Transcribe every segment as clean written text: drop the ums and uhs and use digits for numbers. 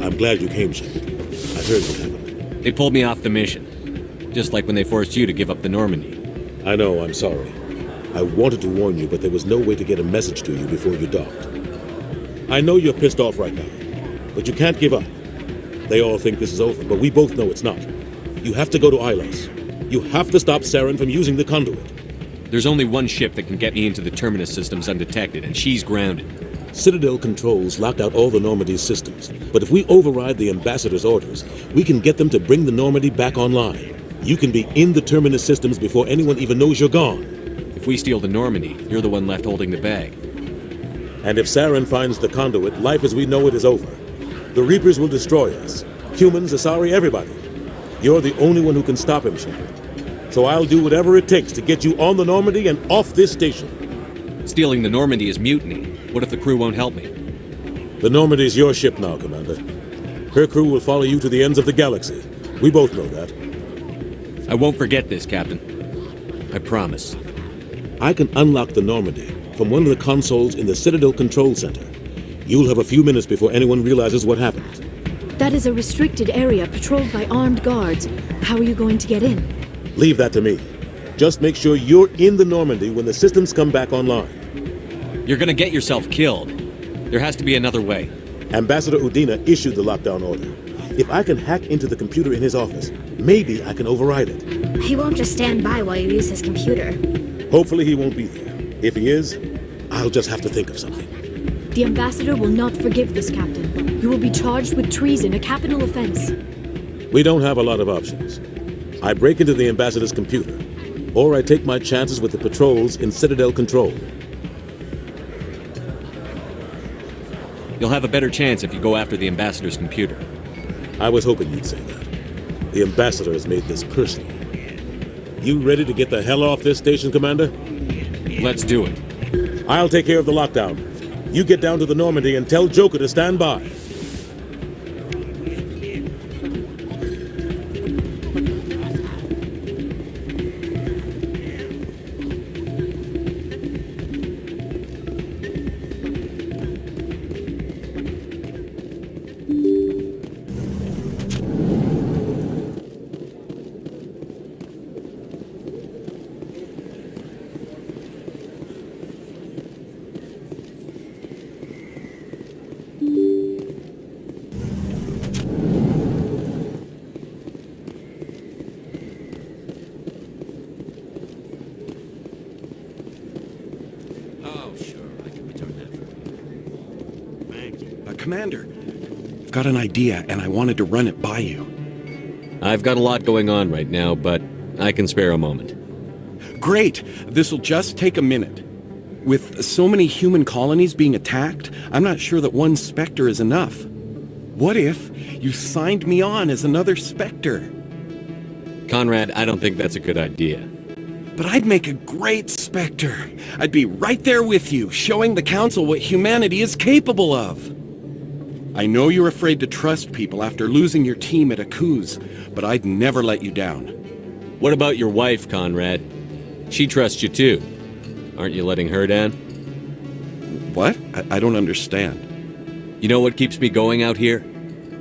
I'm glad you came, Shepard. I heard what happened. They pulled me off the mission. Just like when they forced you to give up the Normandy. I know, I'm sorry. I wanted to warn you, but there was no way to get a message to you before you docked. I know you're pissed off right now, but you can't give up. They all think this is over, but we both know it's not. You have to go to Ilos. You have to stop Saren from using the conduit. There's only one ship that can get me into the Terminus systems undetected, and she's grounded. Citadel controls locked out all the Normandy's systems, but if we override the Ambassador's orders, we can get them to bring the Normandy back online. You can be in the Terminus systems before anyone even knows you're gone. If we steal the Normandy, you're the one left holding the bag. And if Saren finds the conduit, life as we know it is over. The Reapers will destroy us. Humans, Asari, everybody. You're the only one who can stop him, Shepard. So I'll do whatever it takes to get you on the Normandy and off this station. Stealing the Normandy is mutiny. What if the crew won't help me? The Normandy's your ship now, Commander. Her crew will follow you to the ends of the galaxy. We both know that. I won't forget this, Captain. I promise. I can unlock the Normandy from one of the consoles in the Citadel Control Center. You'll have a few minutes before anyone realizes what happened. That is a restricted area patrolled by armed guards. How are you going to get in? Leave that to me. Just make sure you're in the Normandy when the systems come back online. You're gonna get yourself killed. There has to be another way. Ambassador Udina issued the lockdown order. If I can hack into the computer in his office, maybe I can override it. He won't just stand by while you use his computer. Hopefully he won't be there. If he is, I'll just have to think of something. The Ambassador will not forgive this, Captain. You will be charged with treason, a capital offense. We don't have a lot of options. I break into the Ambassador's computer, or I take my chances with the patrols in Citadel Control. You'll have a better chance if you go after the Ambassador's computer. I was hoping you'd say that. The Ambassador has made this personal. You ready to get the hell off this station, Commander? Let's do it. I'll take care of the lockdown. You get down to the Normandy and tell Joker to stand by. Commander, I've got an idea, and I wanted to run it by you. I've got a lot going on right now, but I can spare a moment. Great! This'll just take a minute. With so many human colonies being attacked, I'm not sure that one Spectre is enough. What if you signed me on as another Spectre? Conrad, I don't think that's a good idea. But I'd make a great Spectre. I'd be right there with you, showing the Council what humanity is capable of. I know you're afraid to trust people after losing your team at Akuz, but I'd never let you down. What about your wife, Conrad? She trusts you too. Aren't you letting her down? What? I don't understand. You know what keeps me going out here?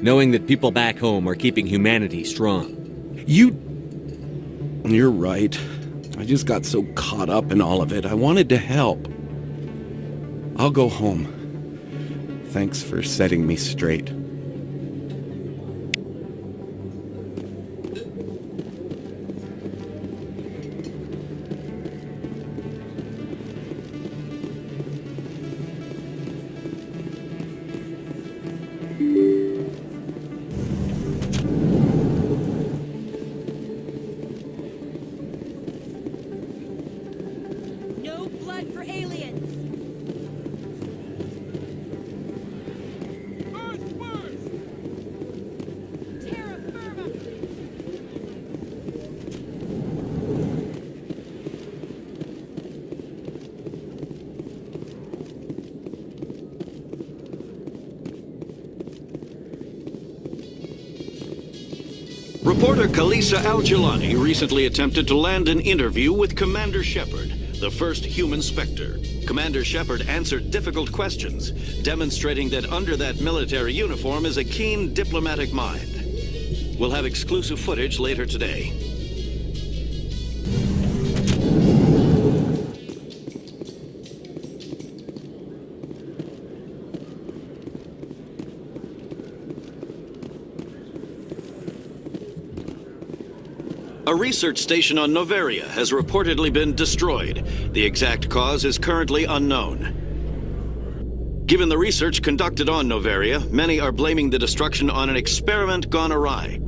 Knowing that people back home are keeping humanity strong. You're right. I just got so caught up in all of it. I wanted to help. I'll go home. Thanks for setting me straight. No blood for aliens! Reporter Kalisa Al-Jalani recently attempted to land an interview with Commander Shepard, the first human Spectre. Commander Shepard answered difficult questions, demonstrating that under that military uniform is a keen diplomatic mind. We'll have exclusive footage later today. A research station on Noveria has reportedly been destroyed. The exact cause is currently unknown. Given the research conducted on Noveria, many are blaming the destruction on an experiment gone awry.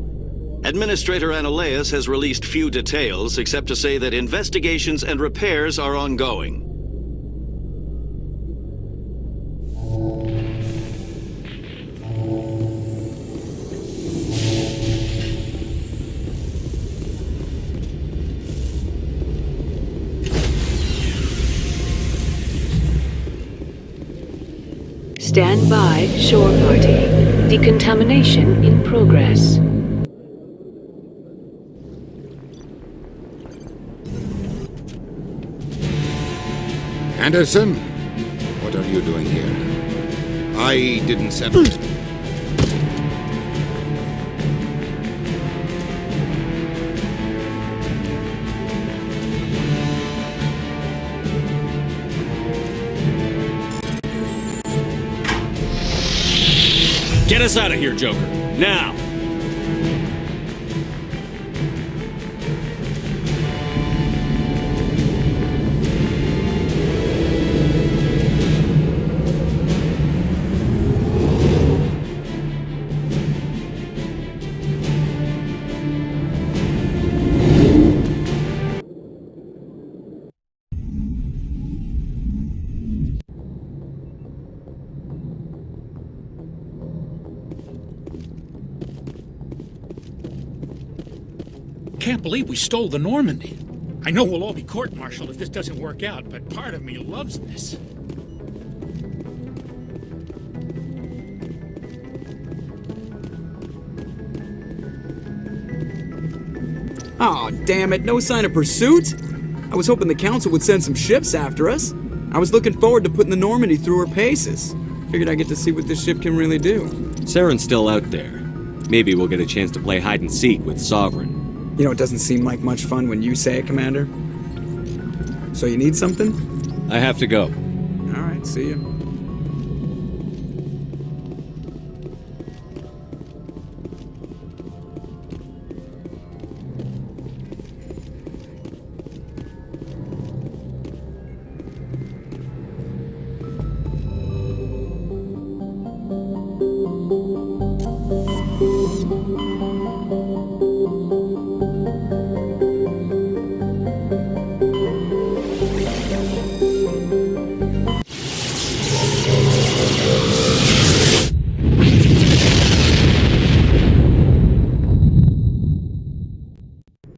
Administrator Analeas has released few details, except to say that investigations and repairs are ongoing. Stand by, shore party. Decontamination in progress. Anderson, what are you doing here? I didn't settle. Get us out of here, Joker. Now! Can't believe we stole the Normandy. I know we'll all be court-martialed if this doesn't work out, but part of me loves this. Aw, damn it, no sign of pursuit? I was hoping the Council would send some ships after us. I was looking forward to putting the Normandy through her paces. Figured I'd get to see what this ship can really do. Saren's still out there. Maybe we'll get a chance to play hide-and-seek with Sovereign. You know, it doesn't seem like much fun when you say it, Commander. So you need something? I have to go. All right, see you.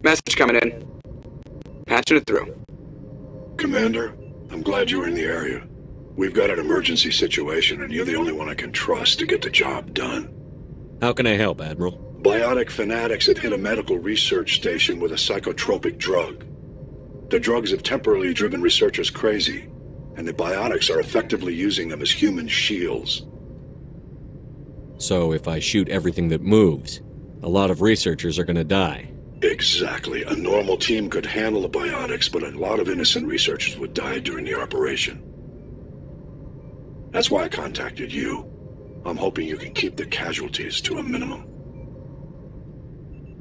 Message coming in. Patching it through. Commander, I'm glad you were in the area. We've got an emergency situation, and you're the only one I can trust to get the job done. How can I help, Admiral? Biotic fanatics have hit a medical research station with a psychotropic drug. The drugs have temporarily driven researchers crazy, and the biotics are effectively using them as human shields. So if I shoot everything that moves, a lot of researchers are gonna die. Exactly. A normal team could handle the biotics, but a lot of innocent researchers would die during the operation. That's why I contacted you. I'm hoping you can keep the casualties to a minimum.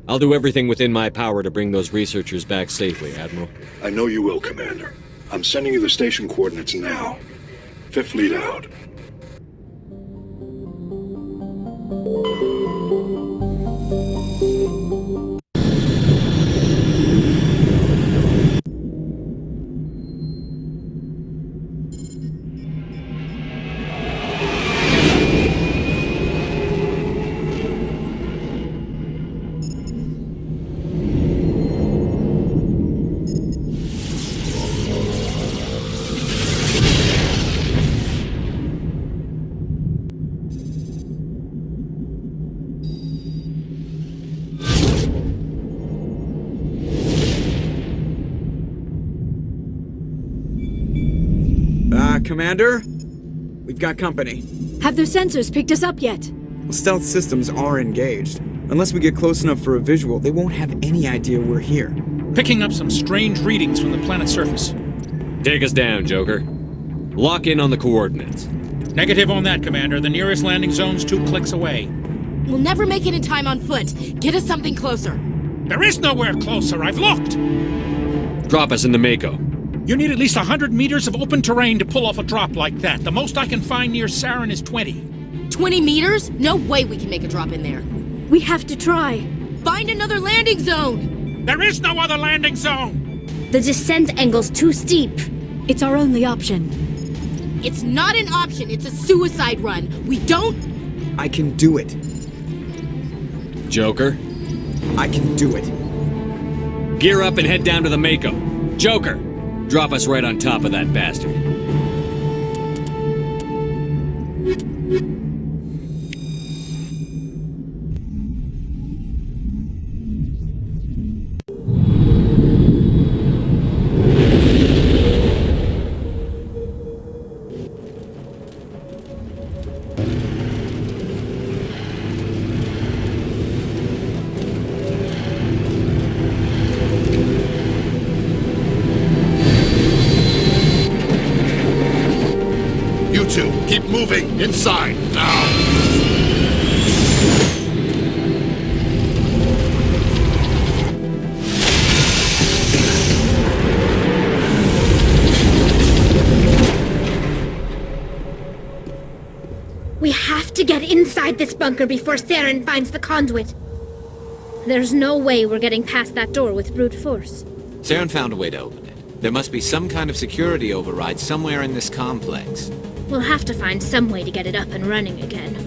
I'll do everything within my power to bring those researchers back safely, Admiral. I know you will, Commander. I'm sending you the station coordinates now. Fifth lead out. Commander, we've got company. Have their sensors picked us up yet? Well, stealth systems are engaged. Unless we get close enough for a visual, they won't have any idea we're here. Picking up some strange readings from the planet's surface. Take us down, Joker. Lock in on the coordinates. Negative on that, Commander. The nearest landing zone's 2 clicks away. We'll never make it in time on foot. Get us something closer. There is nowhere closer. I've looked. Drop us in the Mako. You need at least 100 meters of open terrain to pull off a drop like that. The most I can find near Saren is 20. 20 meters? No way we can make a drop in there. We have to try. Find another landing zone! There is no other landing zone! The descent angle's too steep. It's our only option. It's not an option, it's a suicide run. We don't... I can do it. Joker, I can do it. gear up and head down to the Mako. Joker, drop us right on top of that bastard. Keep moving! Inside! Now! We have to get inside this bunker before Saren finds the conduit. There's no way we're getting past that door with brute force. Saren found a way to open it. There must be some kind of security override somewhere in this complex. We'll have to find some way to get it up and running again.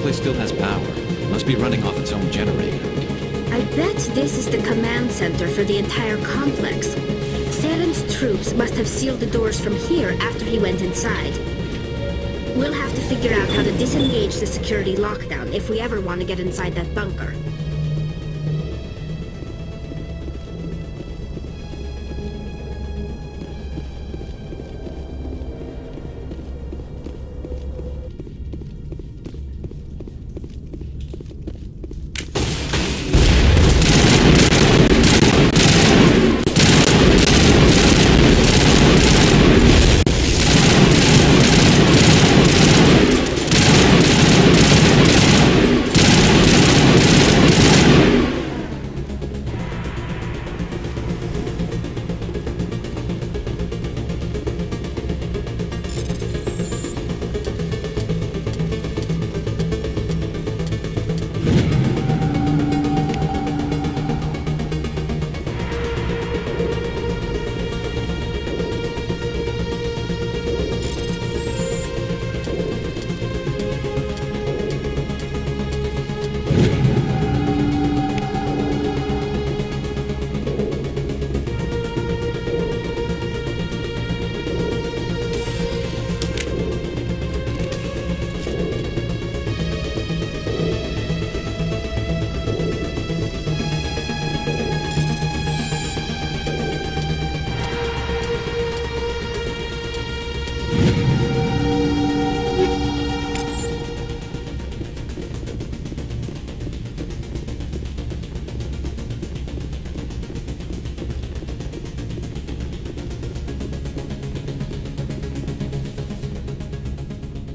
place still has power. It must be running off its own generator. I bet this is the command center for the entire complex. Saren's troops must have sealed the doors from here after he went inside. We'll have to figure out how to disengage the security lockdown if we ever want to get inside that bunker.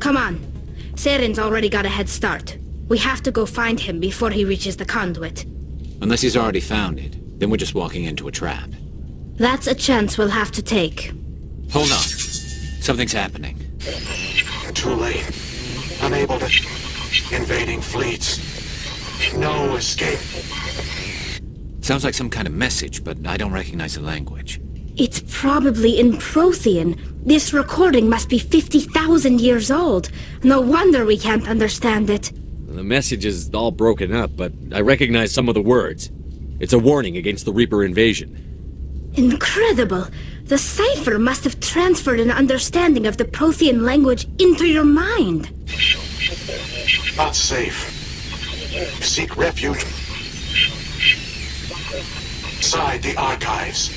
Come on. Saren's already got a head start. We have to go find him before he reaches the conduit. Unless he's already found it, then we're just walking into a trap. That's a chance we'll have to take. Hold on. Something's happening. Too late. Unable to... Invading fleets. No escape. Sounds like some kind of message, but I don't recognize the language. It's probably in Prothean. This recording must be 50,000 years old. No wonder we can't understand it. The message is all broken up, but I recognize some of the words. It's a warning against the Reaper invasion. Incredible! The cipher must have transferred an understanding of the Prothean language into your mind. Not safe. Seek refuge inside the archives.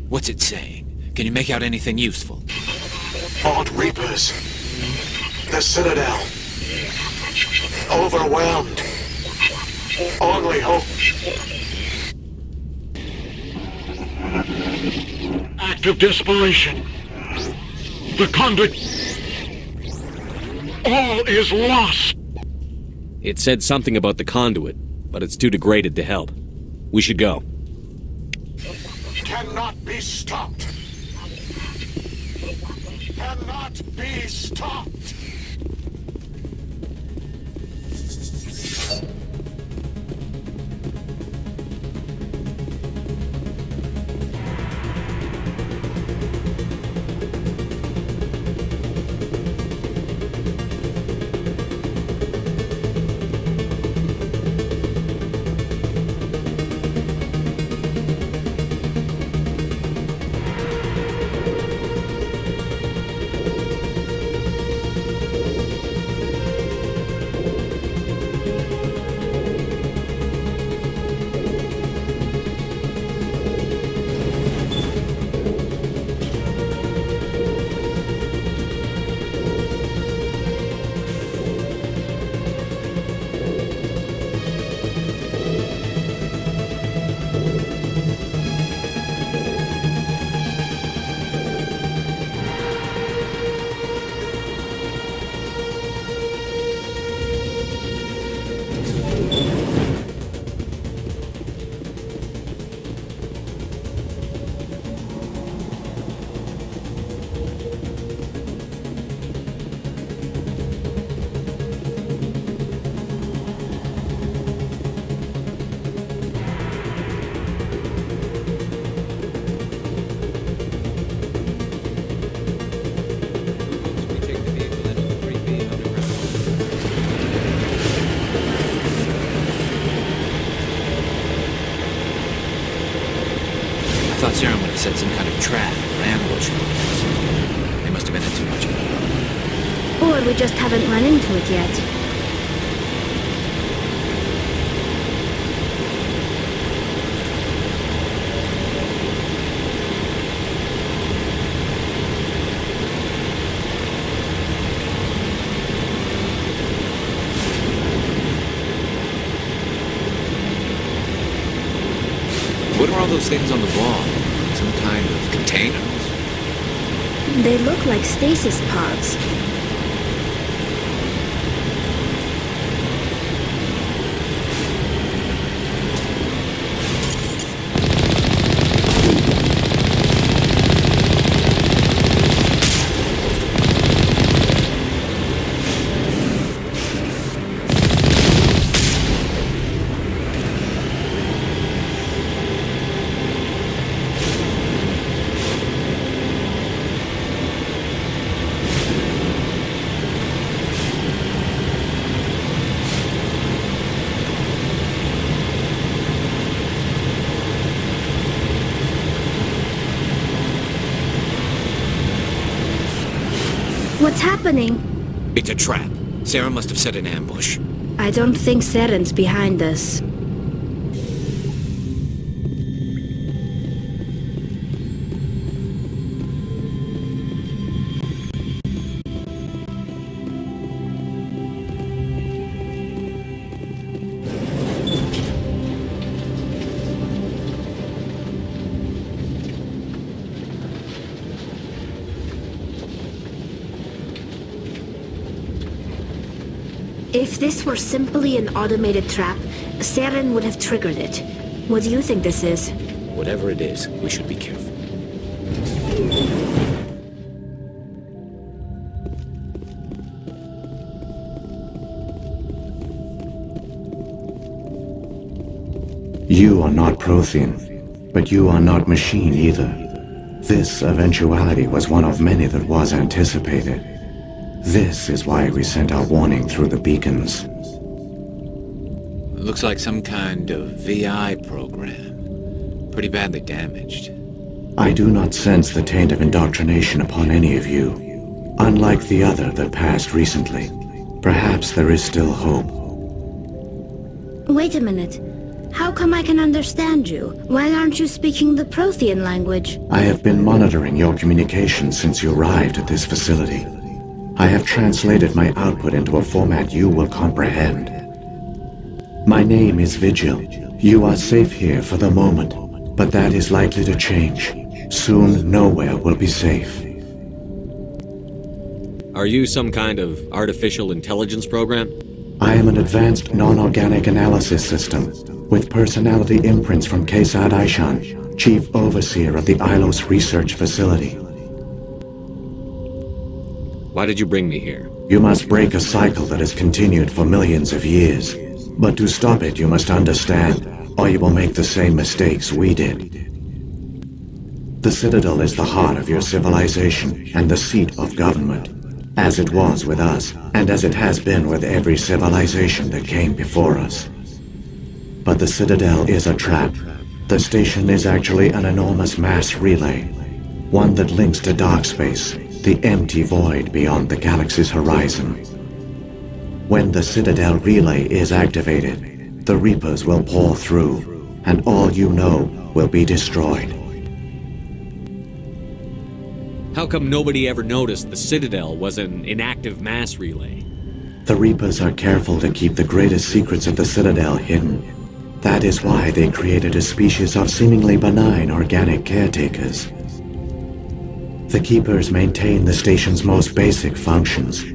What's it saying? Can you make out anything useful? Fought Reapers. The Citadel. Overwhelmed. Only hope. Act of desperation. The conduit. All is lost. It said something about the conduit, but it's too degraded to help. We should go. Cannot be stopped. Cannot be stopped. Serum would have set some kind of trap or ambush for us. They must have been in too much of it. Or we just haven't run into it yet. What are all those things on the wall? Some kind of containers? They look like stasis pods. What's happening? It's a trap. Sarah must have set an ambush. I don't think Seren's behind us. If this were simply an automated trap, Seren would have triggered it. What do you think this is? Whatever it is, we should be careful. You are not Prothean, but you are not machine either. This eventuality was one of many that was anticipated. This is why we sent our warning through the beacons. Looks like some kind of VI program. Pretty badly damaged. I do not sense the taint of indoctrination upon any of you. Unlike the other that passed recently. Perhaps there is still hope. Wait a minute. How come I can understand you? Why aren't you speaking the Prothean language? I have been monitoring your communications since you arrived at this facility. I have translated my output into a format you will comprehend. My name is Vigil. You are safe here for the moment, but that is likely to change. Soon, nowhere will be safe. Are you some kind of artificial intelligence program? I am an advanced non-organic analysis system, with personality imprints from Kesad Aishan, Chief Overseer of the Ilos Research Facility. Why did you bring me here? You must break a cycle that has continued for millions of years. But to stop it, you must understand, or you will make the same mistakes we did. The Citadel is the heart of your civilization and the seat of government, as it was with us, and as it has been with every civilization that came before us. But the Citadel is a trap. The station is actually an enormous mass relay, one that links to dark space, the empty void beyond the galaxy's horizon. When the Citadel relay is activated, the Reapers will pour through, and all you know will be destroyed. How come nobody ever noticed the Citadel was an inactive mass relay? The Reapers are careful to keep the greatest secrets of the Citadel hidden. That is why they created a species of seemingly benign organic caretakers. The Keepers maintain the station's most basic functions.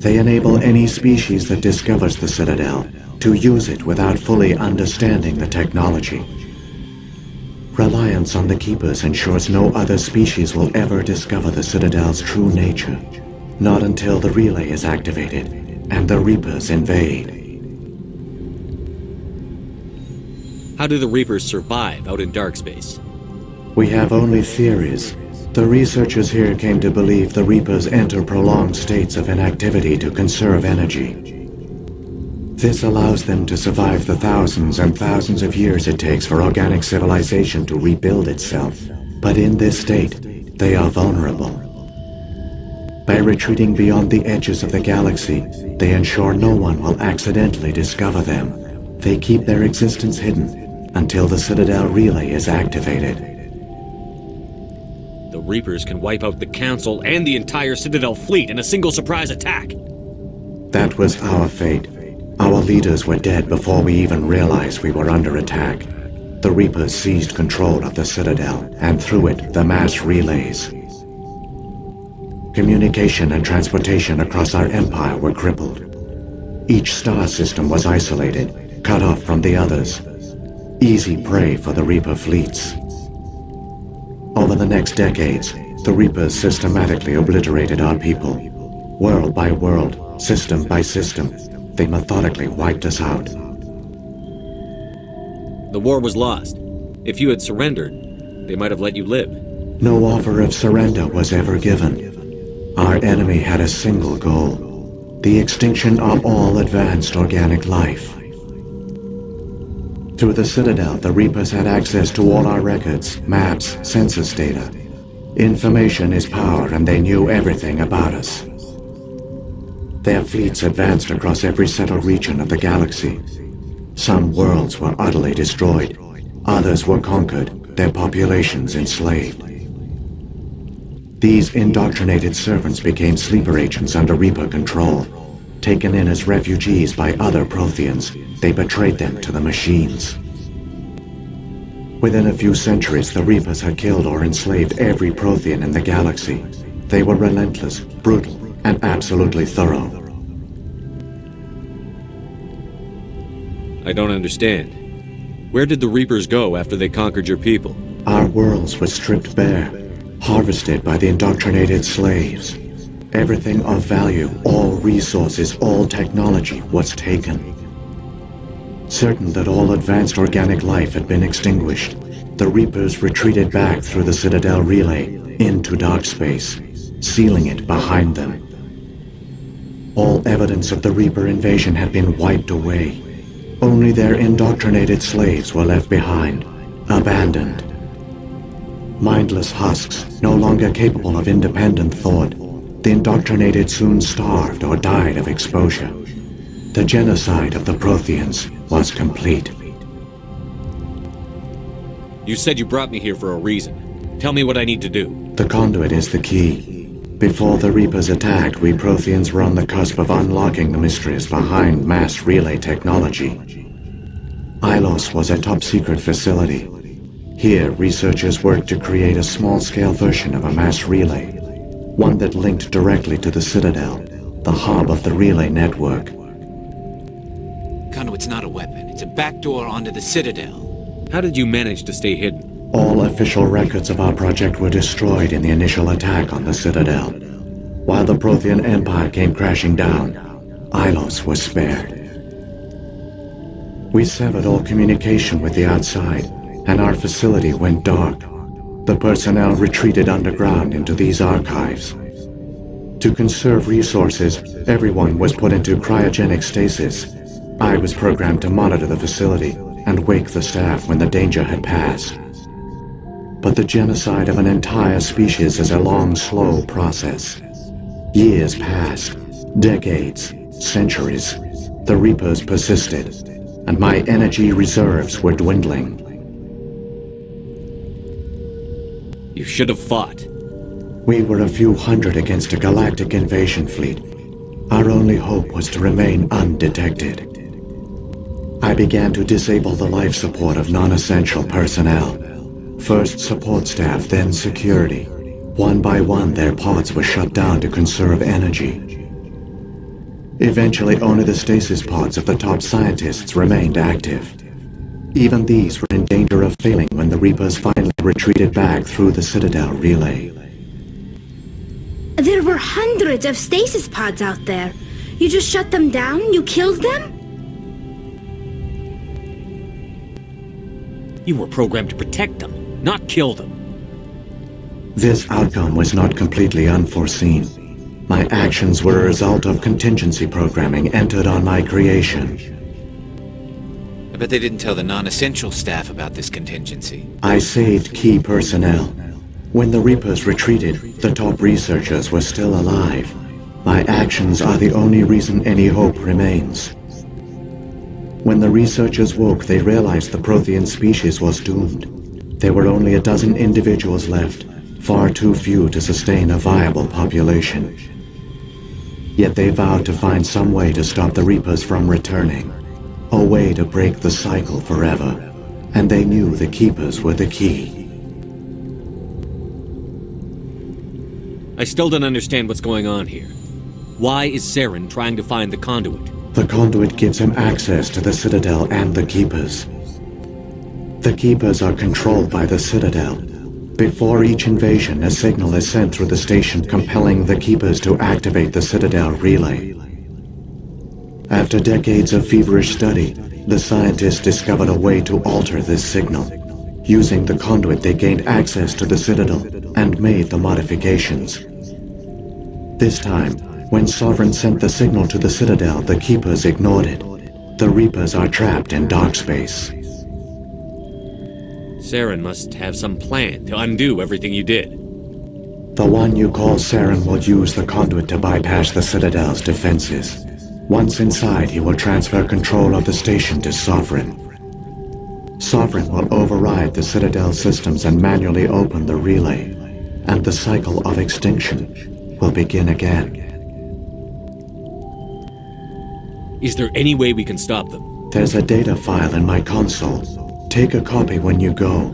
They enable any species that discovers the Citadel to use it without fully understanding the technology. Reliance on the Keepers ensures no other species will ever discover the Citadel's true nature. Not until the relay is activated and the Reapers invade. How do the Reapers survive out in dark space? We have only theories. The researchers here came to believe the Reapers enter prolonged states of inactivity to conserve energy. This allows them to survive the thousands and thousands of years it takes for organic civilization to rebuild itself. But in this state, they are vulnerable. By retreating beyond the edges of the galaxy, they ensure no one will accidentally discover them. They keep their existence hidden until the Citadel relay is activated. The Reapers can wipe out the Council and the entire Citadel fleet in a single surprise attack. That was our fate. Our leaders were dead before we even realized we were under attack. The Reapers seized control of the Citadel, and through it, the mass relays. Communication and transportation across our empire were crippled. Each star system was isolated, cut off from the others. Easy prey for the Reaper fleets. Over the next decades, the Reapers systematically obliterated our people. World by world, system by system, they methodically wiped us out. The war was lost. If you had surrendered, they might have let you live. No offer of surrender was ever given. Our enemy had a single goal: the extinction of all advanced organic life. Through the Citadel, the Reapers had access to all our records, maps, census data. Information is power, and they knew everything about us. Their fleets advanced across every settled region of the galaxy. Some worlds were utterly destroyed. Others were conquered, their populations enslaved. These indoctrinated servants became sleeper agents under Reaper control. Taken in as refugees by other Protheans, they betrayed them to the machines. Within a few centuries, the Reapers had killed or enslaved every Prothean in the galaxy. They were relentless, brutal, and absolutely thorough. I don't understand. Where did the Reapers go after they conquered your people? Our worlds were stripped bare, harvested by the indoctrinated slaves. Everything of value, all resources, all technology was taken. Certain that all advanced organic life had been extinguished, the Reapers retreated back through the Citadel relay into dark space, sealing it behind them. All evidence of the Reaper invasion had been wiped away. Only their indoctrinated slaves were left behind, abandoned. Mindless husks, no longer capable of independent thought, the indoctrinated soon starved or died of exposure. The genocide of the Protheans was complete. You said you brought me here for a reason. Tell me what I need to do. The conduit is the key. Before the Reapers attacked, we Protheans were on the cusp of unlocking the mysteries behind mass relay technology. Ilos was a top-secret facility. Here, researchers worked to create a small-scale version of a mass relay, one that linked directly to the Citadel, the hub of the relay network. Conduit's not a weapon. It's a backdoor onto the Citadel. How did you manage to stay hidden? All official records of our project were destroyed in the initial attack on the Citadel. While the Prothean Empire came crashing down, Ilos was spared. We severed all communication with the outside, and our facility went dark. The personnel retreated underground into these archives. To conserve resources, everyone was put into cryogenic stasis. I was programmed to monitor the facility and wake the staff when the danger had passed. But the genocide of an entire species is a long, slow process. Years passed, decades, centuries. The Reapers persisted, and my energy reserves were dwindling. You should have fought. We were a few hundred against a galactic invasion fleet. Our only hope was to remain undetected. I began to disable the life support of non-essential personnel. First support staff, then security. One by one, their pods were shut down to conserve energy. Eventually, only the stasis pods of the top scientists remained active. Even these were in danger of failing when the Reapers finally retreated back through the Citadel relay. There were hundreds of stasis pods out there. You just shut them down? You killed them? You were programmed to protect them, not kill them. This outcome was not completely unforeseen. My actions were a result of contingency programming entered on my creation. I bet they didn't tell the non-essential staff about this contingency. I saved key personnel, When the Reapers retreated, the top researchers were still alive. My actions are the only reason any hope remains. When the researchers woke, they realized the Prothean species was doomed. There were only a dozen individuals left, far too few to sustain a viable population. Yet they vowed to find some way to stop the Reapers from returning, a way to break the cycle forever, and they knew the Keepers were the key. I still don't understand what's going on here. Why is Saren trying to find the conduit? The conduit gives him access to the Citadel and the Keepers. The Keepers are controlled by the Citadel. Before each invasion, a signal is sent through the station compelling the Keepers to activate the Citadel relay. After decades of feverish study, the scientists discovered a way to alter this signal. Using the conduit, they gained access to the Citadel and made the modifications. This time, when Sovereign sent the signal to the Citadel, the Keepers ignored it. The Reapers are trapped in dark space. Saren must have some plan to undo everything you did. The one you call Saren will use the conduit to bypass the Citadel's defenses. Once inside, he will transfer control of the station to Sovereign. Sovereign will override the Citadel systems and manually open the relay, and the cycle of extinction will begin again. Is there any way we can stop them? There's a data file in my console. Take a copy when you go.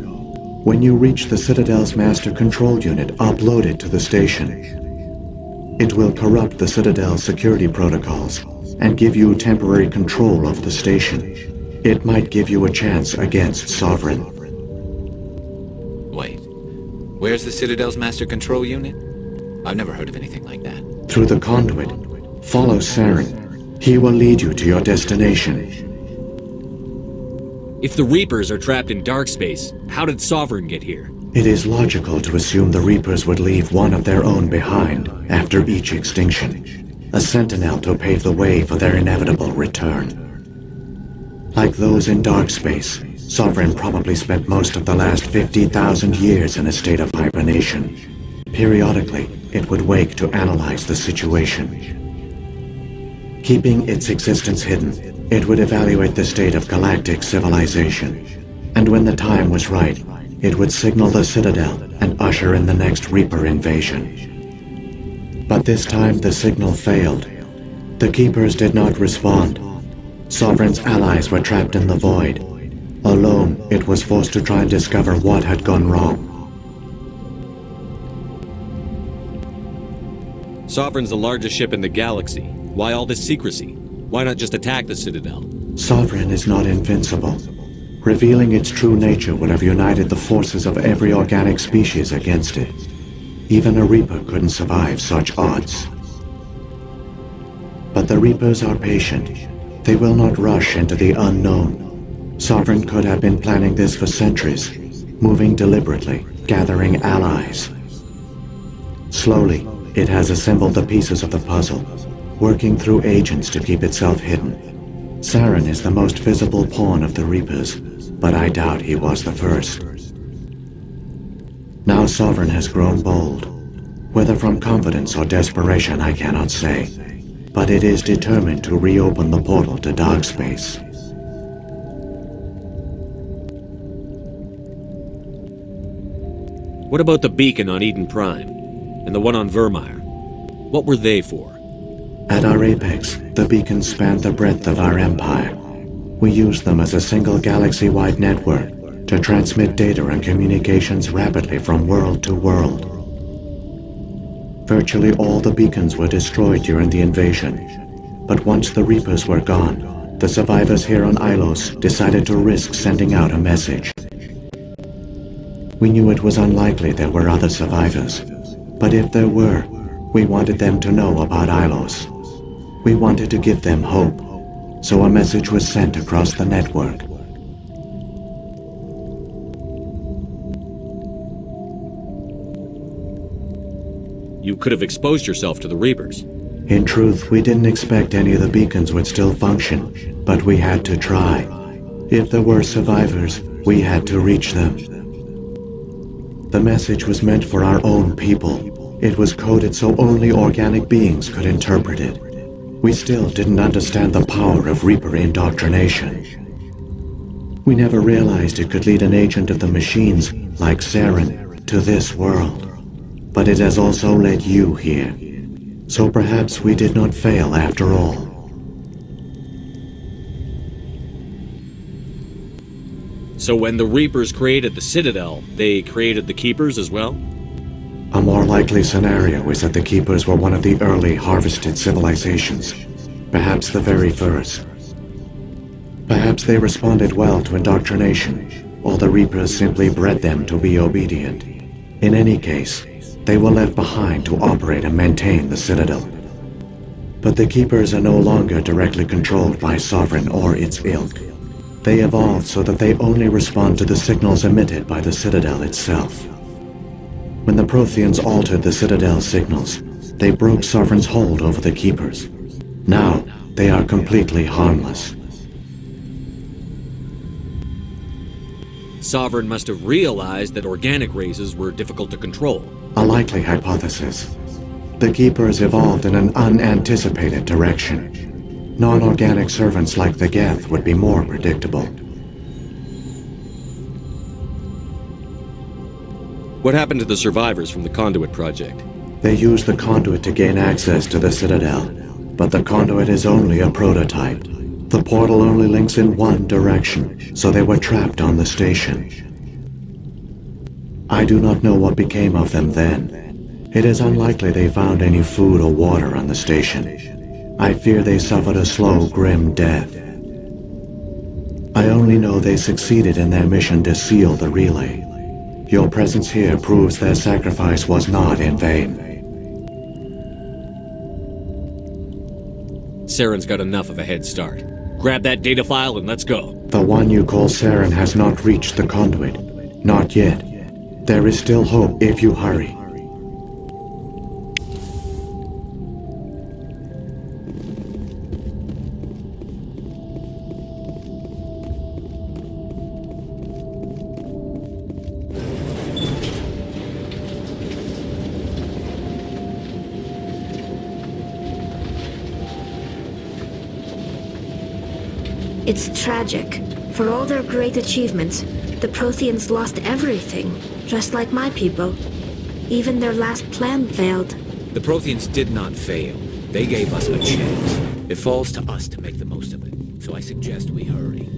When you reach the Citadel's master control unit, upload it to the station. It will corrupt the Citadel's security protocols and give you temporary control of the station. It might give you a chance against Sovereign. Wait. Where's the Citadel's master control unit? I've never heard of anything like that. Through the conduit, follow Saren. He will lead you to your destination. If the Reapers are trapped in dark space, how did Sovereign get here? It is logical to assume the Reapers would leave one of their own behind after each extinction. A sentinel to pave the way for their inevitable return. Like those in dark space, Sovereign probably spent most of the last 50,000 years in a state of hibernation. Periodically, it would wake to analyze the situation. Keeping its existence hidden, it would evaluate the state of galactic civilization. And when the time was right, it would signal the Citadel and usher in the next Reaper invasion. But this time the signal failed. The Keepers did not respond. Sovereign's allies were trapped in the void. Alone, it was forced to try and discover what had gone wrong. Sovereign's the largest ship in the galaxy. Why all this secrecy? Why not just attack the Citadel? Sovereign is not invincible. Revealing its true nature would have united the forces of every organic species against it. Even a Reaper couldn't survive such odds. But the Reapers are patient. They will not rush into the unknown. Sovereign could have been planning this for centuries, moving deliberately, gathering allies. Slowly, it has assembled the pieces of the puzzle, working through agents to keep itself hidden. Saren is the most visible pawn of the Reapers, but I doubt he was the first. Now Sovereign has grown bold. Whether from confidence or desperation, I cannot say. But it is determined to reopen the portal to dark space. What about the beacon on Eden Prime? And the one on Vermeer? What were they for? At our apex, the beacons spanned the breadth of our empire. We used them as a single galaxy-wide network to transmit data and communications rapidly from world to world. Virtually all the beacons were destroyed during the invasion, but once the Reapers were gone, the survivors here on Ilos decided to risk sending out a message. We knew it was unlikely there were other survivors, but if there were, we wanted them to know about Ilos. We wanted to give them hope, so a message was sent across the network. You could have exposed yourself to the Reapers. In truth, we didn't expect any of the beacons would still function, but we had to try. If there were survivors, we had to reach them. The message was meant for our own people. It was coded so only organic beings could interpret it. We still didn't understand the power of Reaper indoctrination. We never realized it could lead an agent of the machines, like Saren, to this world. But it has also led you here. So perhaps we did not fail after all. So when the Reapers created the Citadel, they created the Keepers as well? A more likely scenario is that the Keepers were one of the early harvested civilizations. Perhaps the very first. Perhaps they responded well to indoctrination, or the Reapers simply bred them to be obedient. In any case, they were left behind to operate and maintain the Citadel. But the Keepers are no longer directly controlled by Sovereign or its ilk. They evolved so that they only respond to the signals emitted by the Citadel itself. When the Protheans altered the Citadel's signals, they broke Sovereign's hold over the Keepers. Now, they are completely harmless. Sovereign must have realized that organic races were difficult to control. A likely hypothesis. The Keepers evolved in an unanticipated direction. Non-organic servants like the Geth would be more predictable. What happened to the survivors from the Conduit project? They used the conduit to gain access to the Citadel, but the conduit is only a prototype. The portal only links in one direction, so they were trapped on the station. I do not know what became of them then. It is unlikely they found any food or water on the station. I fear they suffered a slow, grim death. I only know they succeeded in their mission to seal the relay. Your presence here proves their sacrifice was not in vain. Saren's got enough of a head start. Grab that data file and let's go. The one you call Saren has not reached the conduit. Not yet. There is still hope if you hurry. It's tragic. For all their great achievements, the Protheans lost everything, just like my people. Even their last plan failed. The Protheans did not fail. They gave us a chance. It falls to us to make the most of it, so I suggest we hurry.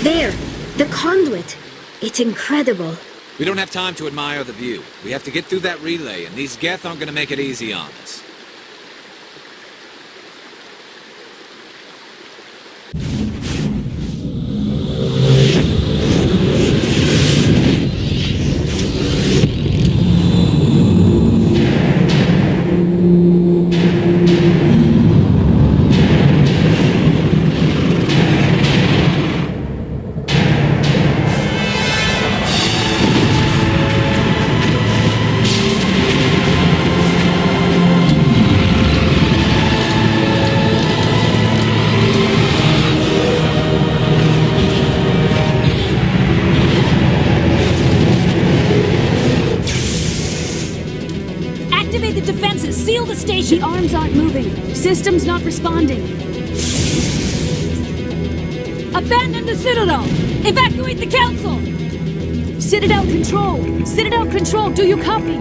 There! The conduit! It's incredible. We don't have time to admire the view. We have to get through that relay, and these Geth aren't gonna make it easy on us. Activate the defenses! Seal the station! The arms aren't moving. Systems not responding. Abandon the Citadel! Evacuate the Council! Citadel Control! Citadel Control, do you copy?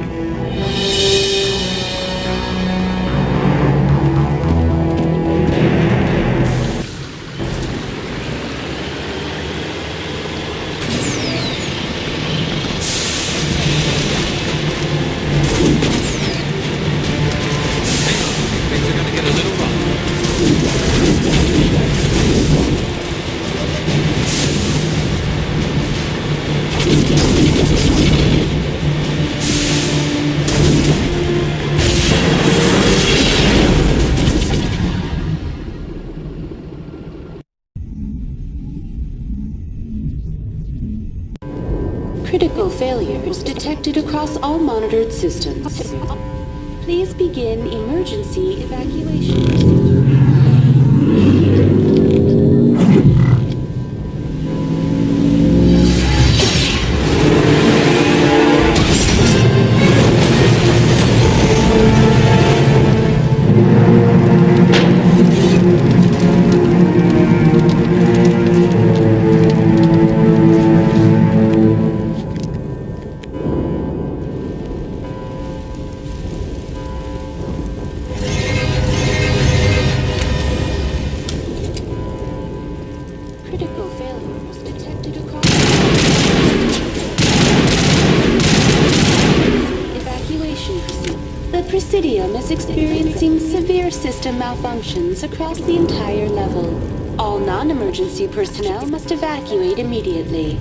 Things are gonna get a little rough. Critical failures detected across all monitored systems. Please begin emergency evacuation. Critical failures detected across evacuation procedure. The Presidium is experiencing severe system malfunctions across the entire level. All non-emergency personnel must evacuate immediately.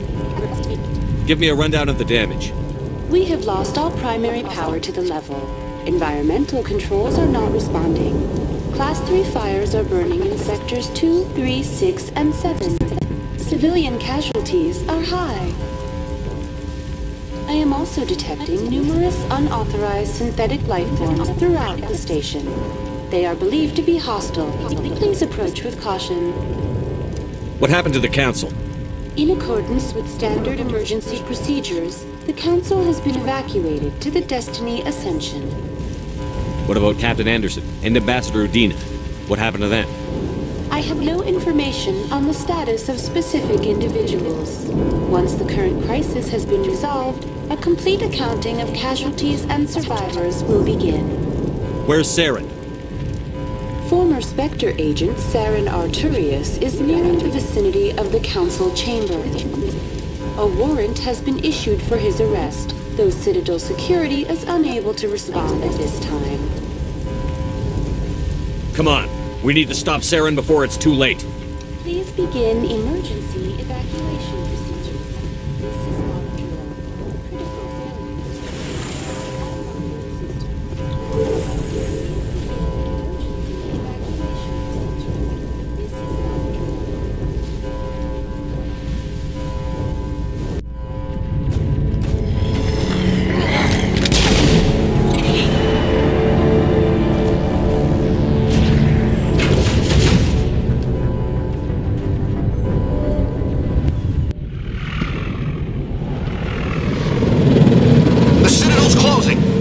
Give me a rundown of the damage. We have lost all primary power to the level. Environmental controls are not responding. Class 3 fires are burning in sectors 2, 3, 6, and 7. Civilian casualties are high. I am also detecting numerous unauthorized synthetic life forms throughout the station. They are believed to be hostile. Please approach with caution. What happened to the Council? In accordance with standard emergency procedures, the Council has been evacuated to the Destiny Ascension. What about Captain Anderson and Ambassador Udina? What happened to them? I have no information on the status of specific individuals. Once the current crisis has been resolved, a complete accounting of casualties and survivors will begin. Where's Saren? Former Spectre agent Saren Arturius is nearing the vicinity of the Council chamber. A warrant has been issued for his arrest, though Citadel security is unable to respond at this time. Come on. We need to stop Saren before it's too late. Please begin emergency evacuation procedures. This is not a drill. Critical failures.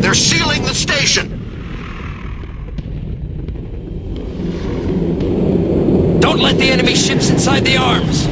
They're sealing the station! Don't let the enemy ships inside the arms!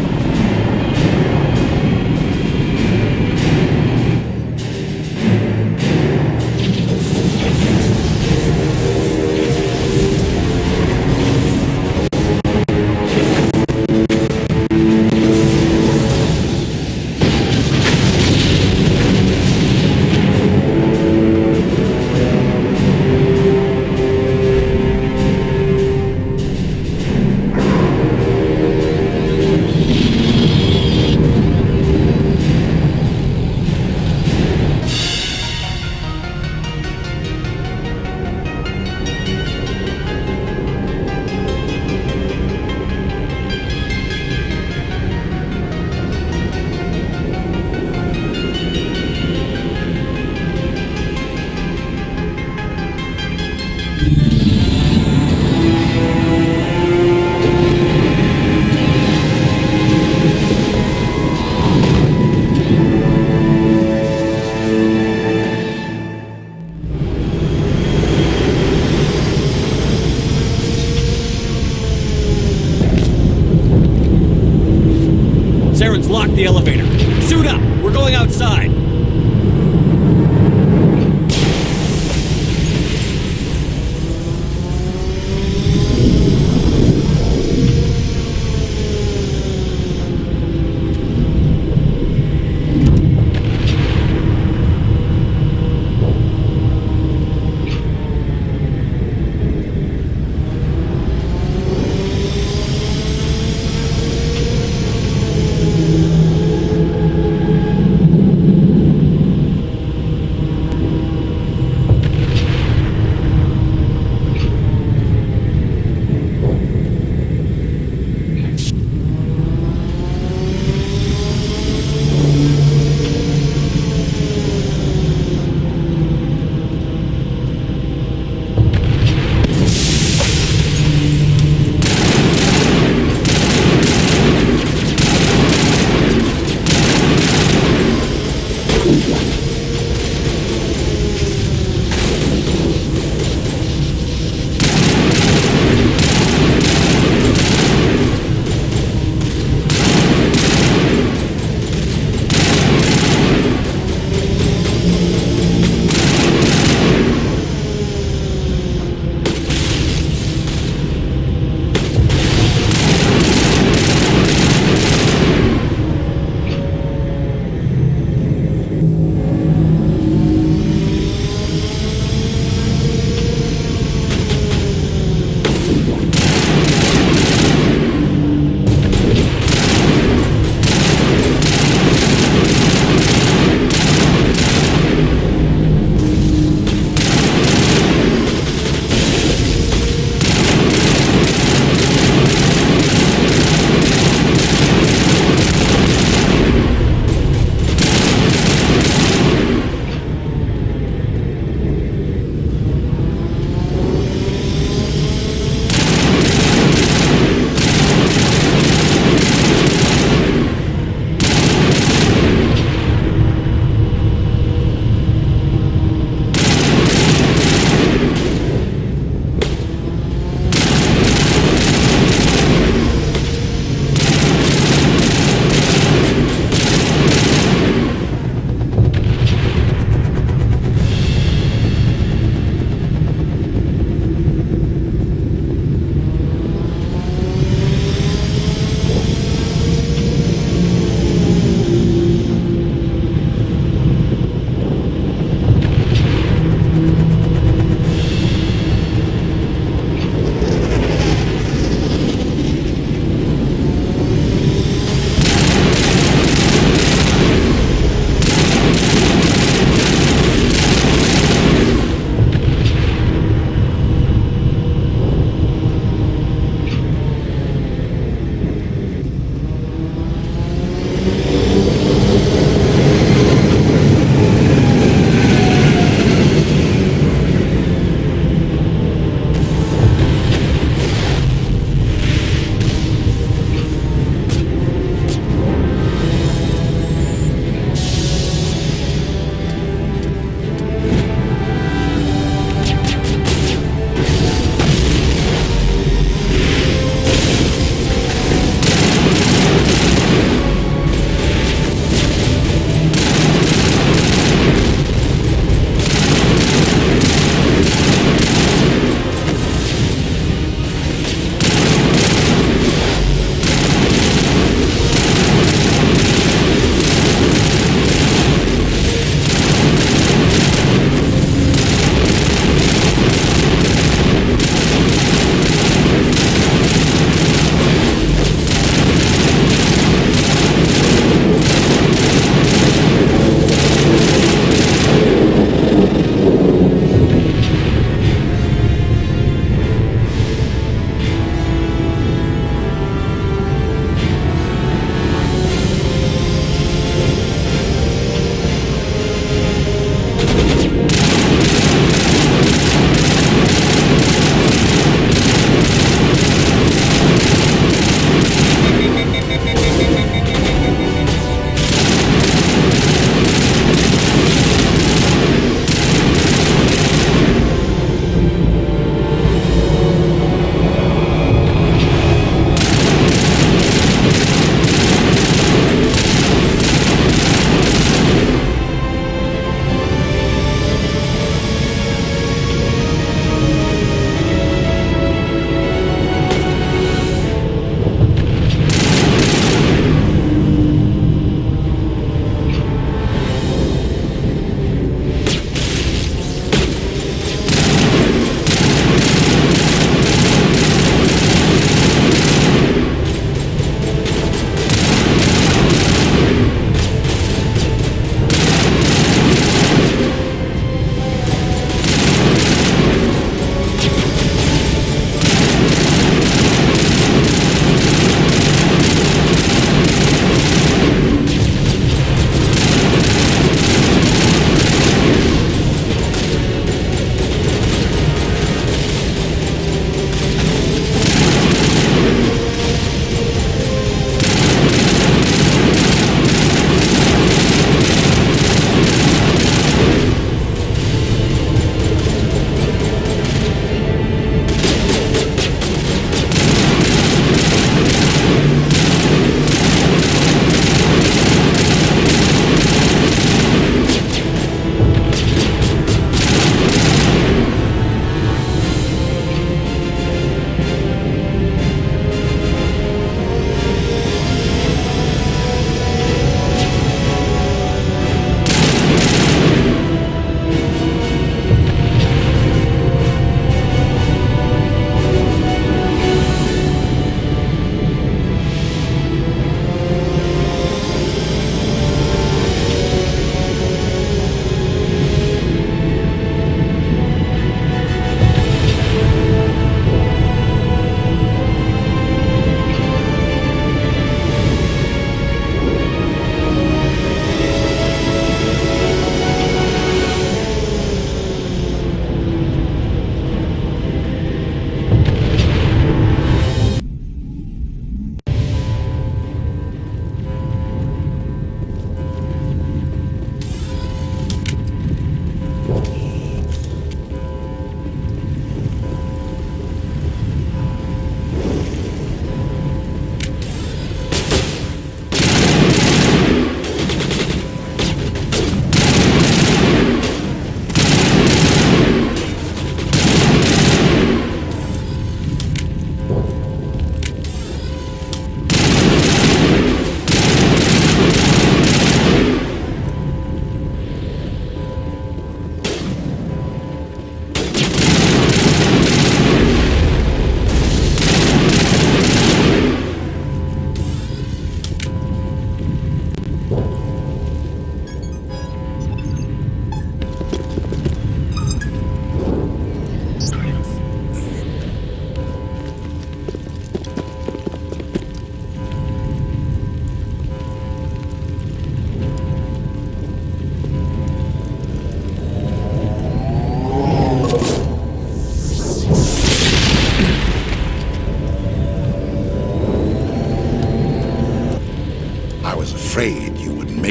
the elevator. Suit up! We're going outside!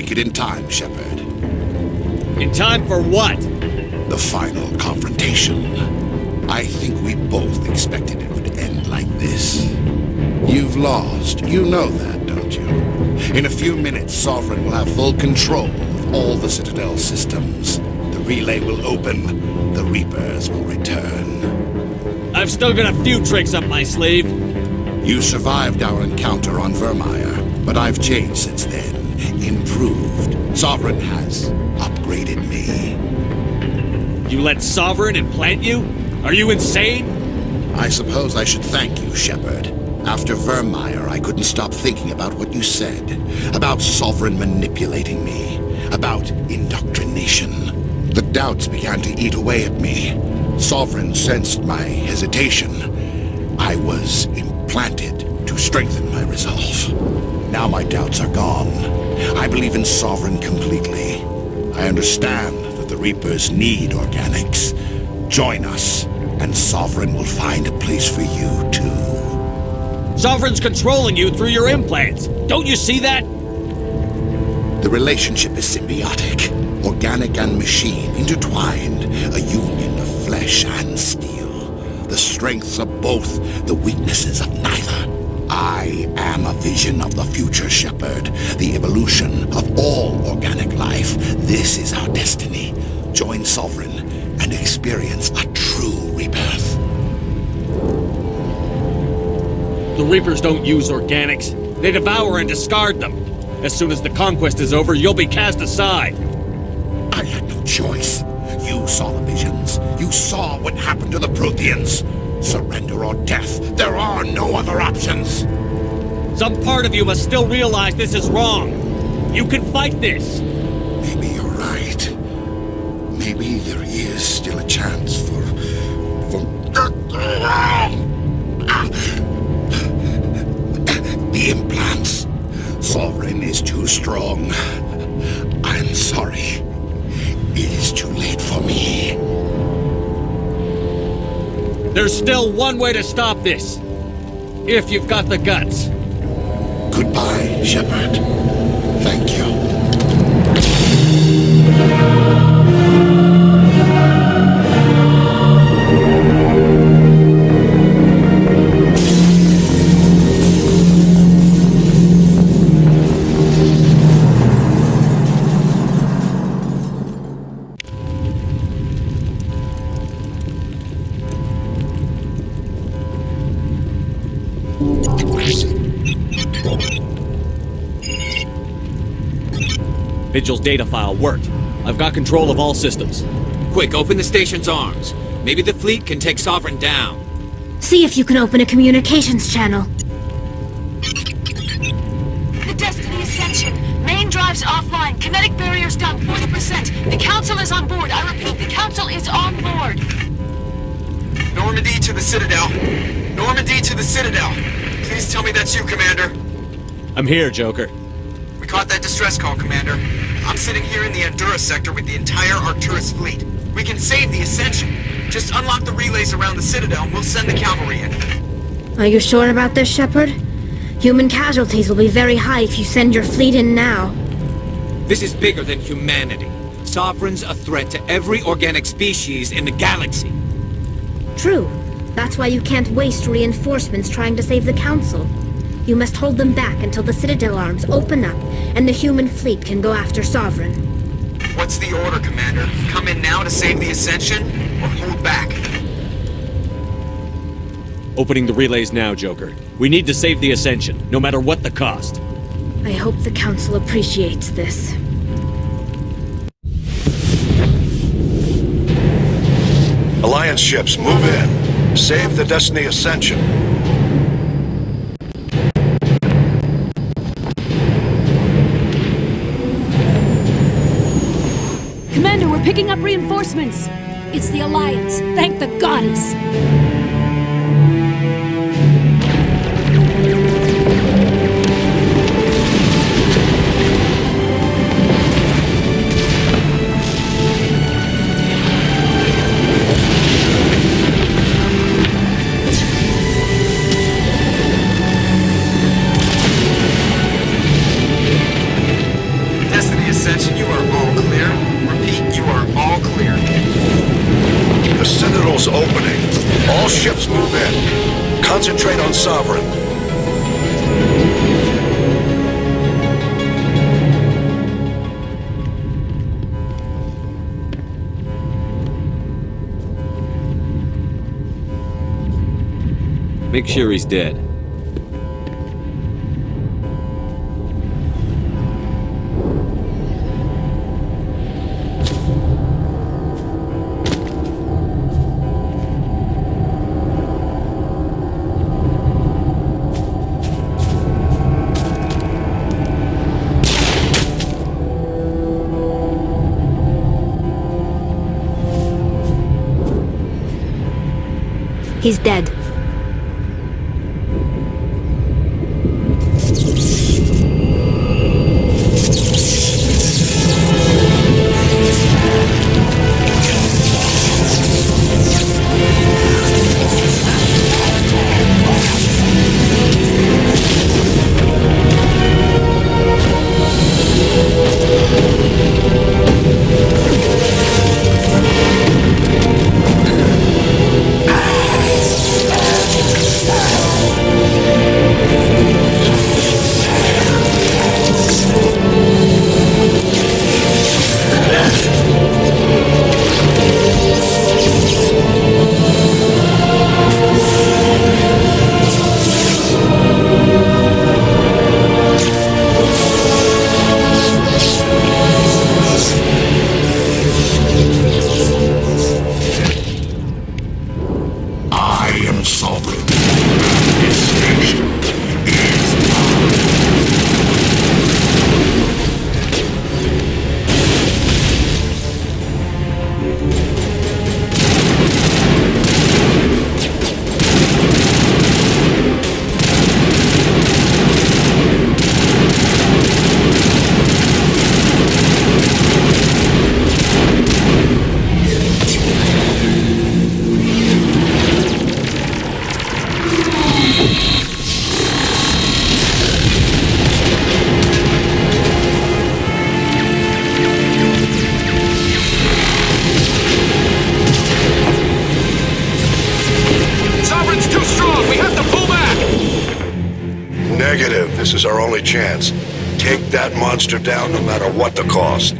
make it in time, Shepard. In time for what? The final confrontation. I think we both expected it would end like this. You've lost. You know that, don't you? In a few minutes, Sovereign will have full control of all the Citadel systems. The relay will open. The Reapers will return. I've still got a few tricks up my sleeve. You survived our encounter on Vermeer, but I've changed since then. Improved. Sovereign has upgraded me. You let Sovereign implant you? Are you insane? I suppose I should thank you, Shepard. After Vermeer, I couldn't stop thinking about what you said. About Sovereign manipulating me. About indoctrination. The doubts began to eat away at me. Sovereign sensed my hesitation. I was implanted to strengthen my resolve. Now my doubts are gone. I believe in Sovereign completely. I understand that the Reapers need organics. Join us, and Sovereign will find a place for you, too. Sovereign's controlling you through your implants. Don't you see that? The relationship is symbiotic. Organic and machine intertwined. A union of flesh and steel. The strengths of both, the weaknesses of neither. I am a vision of the future, Shepard. The evolution of all organic life. This is our destiny. Join Sovereign and experience a true rebirth. The Reapers don't use organics. They devour and discard them. As soon as the conquest is over, you'll be cast aside. I had no choice. You saw the visions. You saw what happened to the Protheans. Surrender or death. There are no other options. Some part of you must still realize this is wrong. You can fight this. Maybe you're right. Maybe there is still a chance for... The implants. Sovereign is too strong. I'm sorry. It is too late for me. There's still one way to stop this. If you've got the guts. Goodbye, Shepard. Thank you. Vigil's data file worked. I've got control of all systems. Quick, open the station's arms. Maybe the fleet can take Sovereign down. See if you can open a communications channel. The Destiny Ascension. Main drives offline. Kinetic barriers down 40%. The Council is on board. I repeat, the Council is on board. Normandy to the Citadel. Normandy to the Citadel. Please tell me that's you, Commander. I'm here, Joker. We caught that distress call, Commander. I'm sitting here in the Endura sector with the entire Arcturus fleet. We can save the Ascension. Just unlock the relays around the Citadel and we'll send the cavalry in. Are you sure about this, Shepard? Human casualties will be very high if you send your fleet in now. This is bigger than humanity. Sovereign's a threat to every organic species in the galaxy. True. That's why you can't waste reinforcements trying to save the Council. You must hold them back until the Citadel arms open up and the human fleet can go after Sovereign. What's the order, Commander? Come in now to save the Ascension, or hold back? Opening the relays now, Joker. We need to save the Ascension, no matter what the cost. I hope the Council appreciates this. Alliance ships, move in. Save the Destiny Ascension. Commander, we're picking up reinforcements. It's the Alliance. Thank the goddess. Destiny portal's opening. All ships move in. Concentrate on Sovereign. Make sure he's dead. He's dead. This is our only chance. Take that monster down no matter what the cost.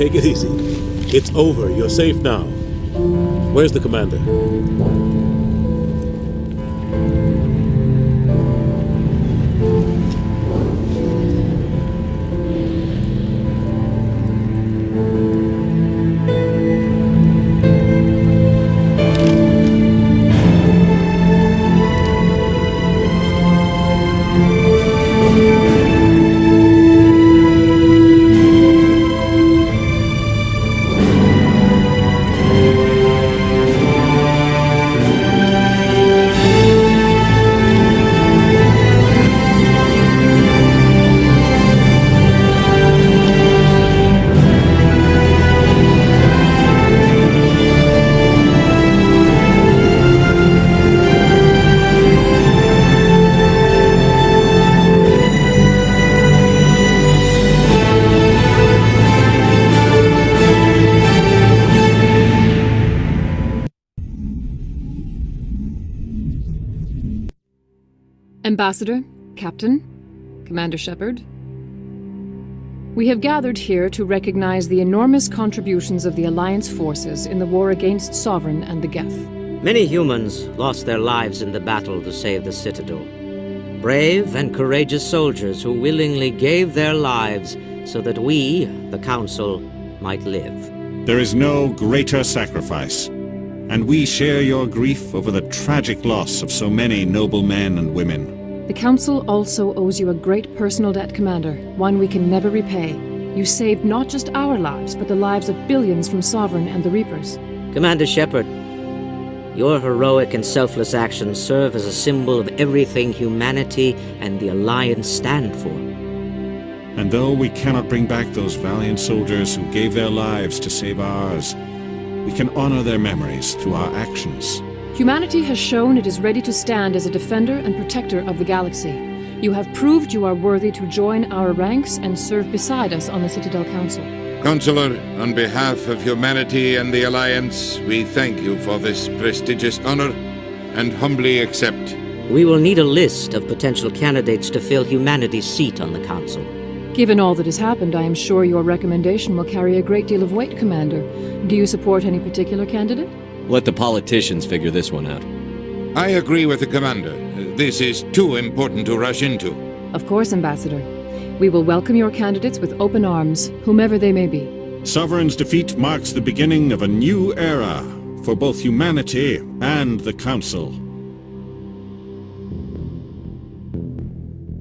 Take it easy. It's over. You're safe now. Where's the commander? Ambassador, Captain, Commander Shepard. We have gathered here to recognize the enormous contributions of the Alliance forces in the war against Sovereign and the Geth. Many humans lost their lives in the battle to save the Citadel. Brave and courageous soldiers who willingly gave their lives so that we, the Council, might live. There is no greater sacrifice, and we share your grief over the tragic loss of so many noble men and women. The Council also owes you a great personal debt, Commander, one we can never repay. You saved not just our lives, but the lives of billions from Sovereign and the Reapers. Commander Shepard, your heroic and selfless actions serve as a symbol of everything humanity and the Alliance stand for. And though we cannot bring back those valiant soldiers who gave their lives to save ours, we can honor their memories through our actions. Humanity has shown it is ready to stand as a defender and protector of the galaxy. You have proved you are worthy to join our ranks and serve beside us on the Citadel Council. Counselor, on behalf of humanity and the Alliance, we thank you for this prestigious honor and humbly accept. We will need a list of potential candidates to fill humanity's seat on the Council. Given all that has happened, I am sure your recommendation will carry a great deal of weight, Commander. Do you support any particular candidate? Let the politicians figure this one out. I agree with the Commander. This is too important to rush into. Of course, Ambassador. We will welcome your candidates with open arms, whomever they may be. Sovereign's defeat marks the beginning of a new era for both humanity and the Council.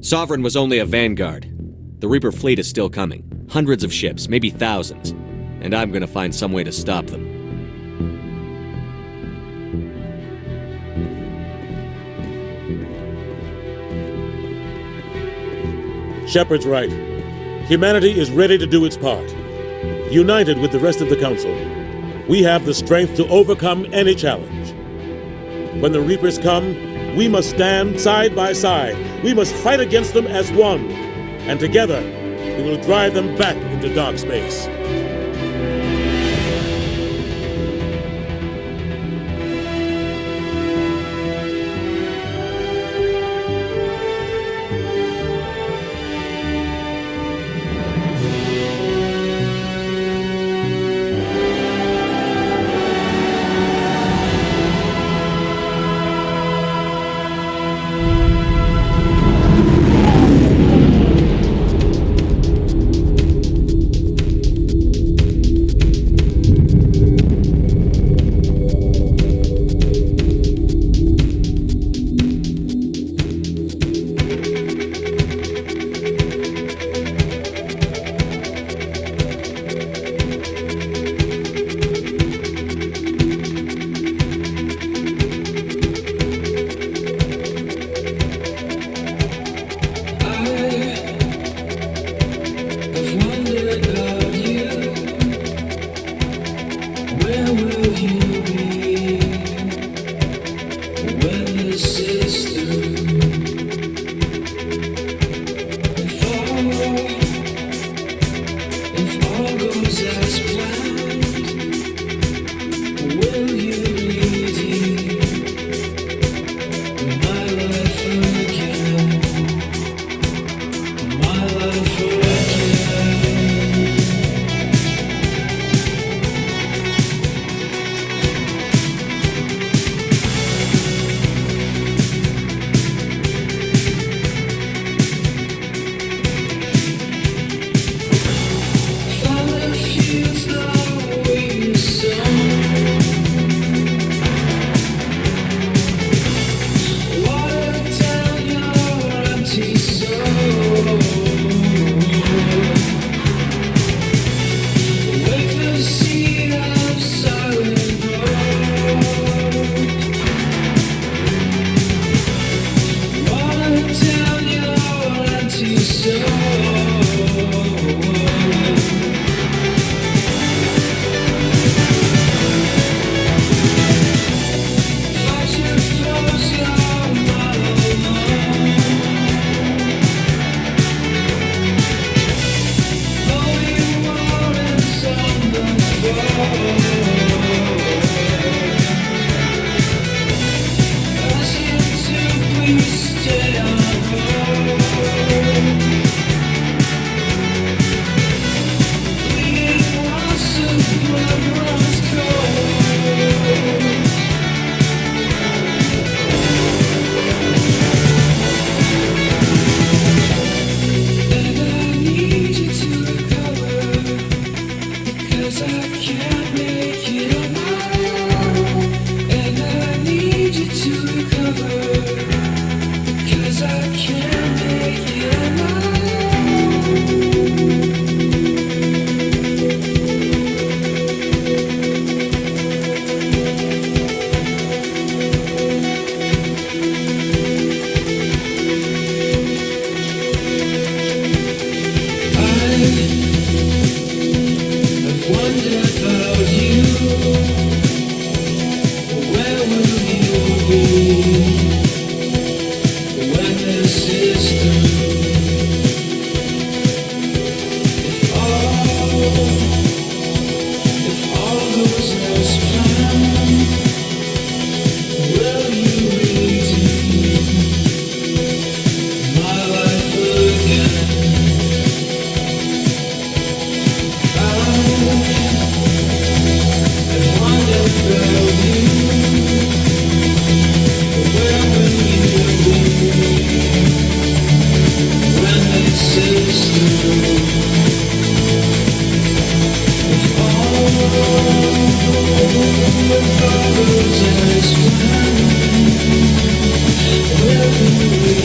Sovereign was only a vanguard. The Reaper fleet is still coming. Hundreds of ships, maybe thousands. And I'm gonna find some way to stop them. Shepard's right. Humanity is ready to do its part. United with the rest of the Council, we have the strength to overcome any challenge. When the Reapers come, we must stand side by side. We must fight against them as one. And together, we will drive them back into dark space. Brothers as one, will we